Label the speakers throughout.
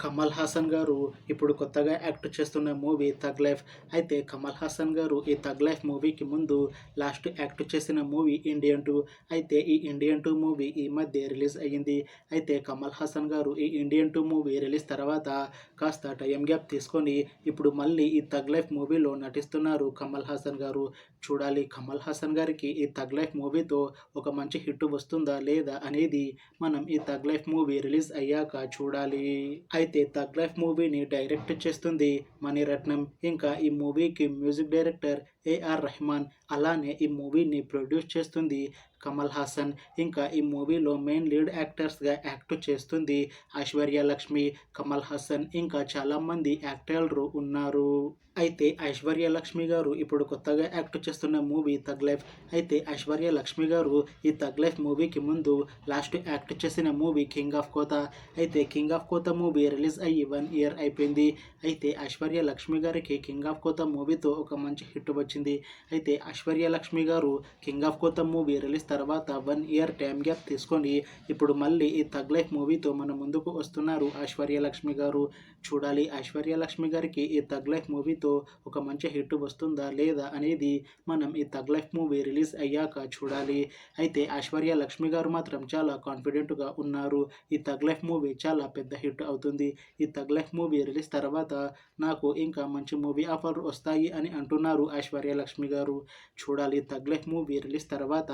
Speaker 1: కమల్ హాసన్ గారు ఇప్పుడు కొత్తగా యాక్ట్ చేస్తున్న మూవీ థగ్ లైఫ్. అయితే కమల్ హాసన్ గారు ఈ థగ్ లైఫ్ మూవీకి ముందు లాస్ట్ యాక్ట్ చేసిన మూవీ ఇండియన్ 2. అయితే ఈ ఇండియన్ 2 మూవీ ఈ మధ్య రిలీజ్ అయ్యింది. అయితే కమల్ హాసన్ గారు ఈ ఇండియన్ 2 మూవీ రిలీజ్ తర్వాత కాస్త టైం గ్యాప్ తీసుకొని ఇప్పుడు మళ్ళీ ఈ థగ్ లైఫ్ మూవీలో నటిస్తున్నారు కమల్ హాసన్ గారు. చూడాలి కమల్ హాసన్ గారికి ఈ థగ్ లైఫ్ మూవీతో ఒక మంచి హిట్ వస్తుందా లేదా అనేది మనం ఈ థగ్ లైఫ్ మూవీ రిలీజ్ అయ్యాక చూడాలి. అయితే థగ్ లైఫ్ మూవీని డైరెక్ట్ చేస్తుంది మణిరత్నం. ఇంకా ఈ మూవీకి మ్యూజిక్ డైరెక్టర్ ఏఆర్ రెహమాన్. అలానే ఈ మూవీని ప్రొడ్యూస్ చేస్తుంది కమల్ హాసన్. ఇంకా ఈ మూవీలో మెయిన్ లీడ్ యాక్టర్స్గా యాక్ట్ చేస్తుంది ఐశ్వర్య లక్ష్మి, కమల్ హాసన్ ఇంకా చాలామంది యాక్టర్లు ఉన్నారు. అయితే ఐశ్వర్య లక్ష్మి గారు ఇప్పుడు కొత్తగా యాక్ట్ చేస్తున్న మూవీ థగ్ లైఫ్. అయితే ఐశ్వర్య లక్ష్మి గారు ఈ థగ్ లైఫ్ మూవీకి ముందు లాస్ట్ యాక్ట్ చేసిన మూవీ కింగ్ ఆఫ్ కోత. అయితే కింగ్ ఆఫ్ కోత మూవీ రిలీజ్ అయ్యి 1 ఇయర్ అయిపోయింది. అయితే ఐశ్వర్య లక్ష్మి గారికి కింగ్ ఆఫ్ కోత మూవీతో ఒక మంచి హిట్ వచ్చింది. అయితే ఐశ్వర్య లక్ష్మి గారు కింగ్ ఆఫ్ కోత మూవీ రిలీజ్ తర్వాత 1 ఇయర్ టైం గ్యాప్ తీసుకొని ఇప్పుడు మళ్ళీ ఈ థగ్ లైఫ్ మూవీతో మన ముందుకు వస్తున్నారు ఐశ్వర్య లక్ష్మి గారు. చూడాలి ఐశ్వర్య లక్ష్మి గారికి ఈ థగ్ లైఫ్ మూవీతో ఒక మంచి హిట్ వస్తుందా లేదా అనేది మనం ఈ థగ్ లైఫ్ మూవీ రిలీజ్ అయ్యాక చూడాలి. అయితే ఐశ్వర్య లక్ష్మి గారు మాత్రం చాలా కాన్ఫిడెంట్గా ఉన్నారు. ఈ థగ్ లైఫ్ మూవీ చాలా పెద్ద హిట్ అవుతుంది. ఈ థగ్ లైఫ్ మూవీ రిలీజ్ తర్వాత నాకు ఇంకా మంచి మూవీ ఆఫర్ వస్తాయి అని అంటున్నారు ఐశ్వర్య లక్ష్మి గారు. చూడాలి థగ్ లైఫ్ మూవీ రిలీజ్ తర్వాత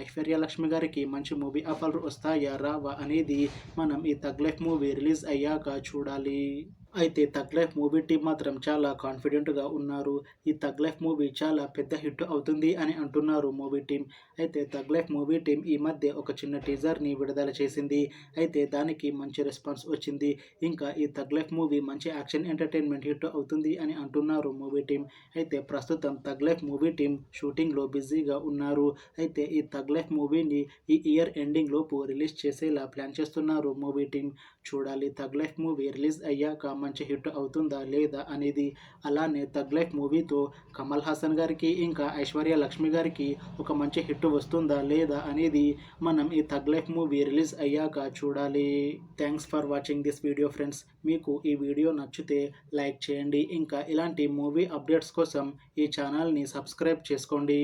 Speaker 1: ఐశ్వర్య లక్ష్మి గారికి మంచి మూవీ ఆఫర్ వస్తాయా రావా అనేది మనం ఈ థగ్ లైఫ్ మూవీ రిలీజ్ అయ్యాక చూడాలి. అయితే థగ్ లైఫ్ మూవీ టీం మాత్రం చాలా కాన్ఫిడెంట్గా ఉన్నారు. ఈ థగ్ లైఫ్ మూవీ చాలా పెద్ద హిట్ అవుతుంది అని అంటున్నారు మూవీ టీం. అయితే థగ్ లైఫ్ మూవీ టీం ఈ మధ్య ఒక చిన్న టీజర్ని విడుదల చేసింది. అయితే దానికి మంచి రెస్పాన్స్ వచ్చింది. ఇంకా ఈ థగ్ లైఫ్ మూవీ మంచి యాక్షన్ ఎంటర్టైన్మెంట్ హిట్ అవుతుంది అని అంటున్నారు మూవీ టీం. అయితే ప్రస్తుతం థగ్ లైఫ్ మూవీ టీం షూటింగ్లో బిజీగా ఉన్నారు. అయితే ఈ థగ్ లైఫ్ మూవీని ఈ ఇయర్ ఎండింగ్ లోపు రిలీజ్ చేసేలా ప్లాన్ చేస్తున్నారు మూవీ టీం. చూడాలి థగ్ లైఫ్ మూవీ రిలీజ్ అయ్యాక మంచి హిట్ అవుతుందా లేదా అనేది. అలానే థగ్ లైఫ్ మూవీతో కమల్ హాసన్ గారికి ఇంకా ఐశ్వర్య లక్ష్మి గారికి ఒక మంచి హిట్ వస్తుందా లేదా అనేది మనం ఈ థగ్ లైఫ్ మూవీ రిలీజ్ అయ్యాక చూడాలి. Thanks for watching this video friends. మీకు ఈ వీడియో నచ్చితే లైక్ చేయండి. ఇంకా ఇలాంటి మూవీ అప్డేట్స్ కోసం ఈ ఛానల్ని సబ్స్క్రైబ్ చేసుకోండి.